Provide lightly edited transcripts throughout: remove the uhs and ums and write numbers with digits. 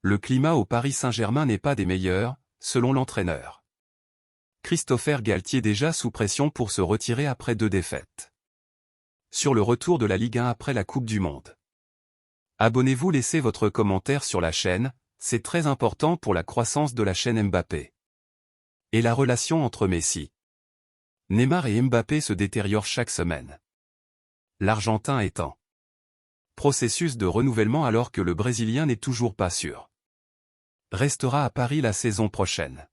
le climat au Paris Saint-Germain n'est pas des meilleurs, selon l'entraîneur. Christopher Galtier déjà sous pression pour se retirer après 2 défaites. Sur le retour de la Ligue 1 après la Coupe du Monde. Abonnez-vous, laissez votre commentaire sur la chaîne, c'est très important pour la croissance de la chaîne Mbappé. Et la relation entre Messi, Neymar et Mbappé se détériore chaque semaine. L'Argentin est en processus de renouvellement alors que le Brésilien n'est toujours pas sûr. Restera à Paris la saison prochaine.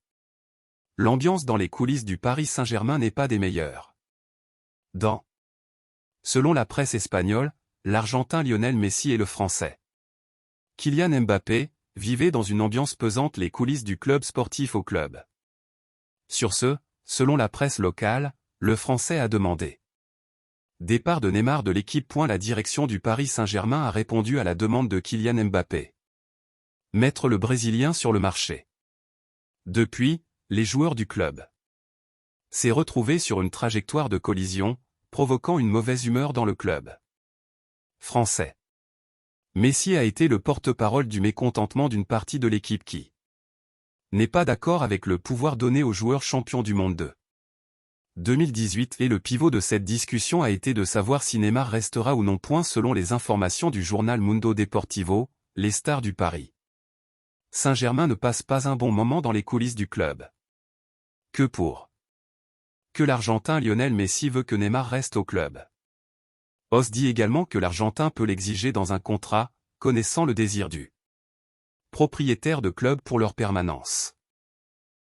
L'ambiance dans les coulisses du Paris Saint-Germain n'est pas des meilleures. Selon la presse espagnole, l'Argentin Lionel Messi et le Français Kylian Mbappé vivaient dans une ambiance pesante les coulisses du club sportif au club. Sur ce, selon la presse locale, le Français a demandé départ de Neymar de l'équipe. La direction du Paris Saint-Germain a répondu à la demande de Kylian Mbappé. Mettre le Brésilien sur le marché. Depuis, les joueurs du club s'est retrouvé sur une trajectoire de collision, provoquant une mauvaise humeur dans le club français. Messi a été le porte-parole du mécontentement d'une partie de l'équipe qui n'est pas d'accord avec le pouvoir donné aux joueurs champions du monde de 2018 et le pivot de cette discussion a été de savoir si Neymar restera ou non. Selon les informations du journal Mundo Deportivo, les stars du Paris Saint-Germain ne passent pas un bon moment dans les coulisses du club. Que l'Argentin Lionel Messi veut que Neymar reste au club. Os dit également que l'Argentin peut l'exiger dans un contrat, connaissant le désir du propriétaire de club pour leur permanence.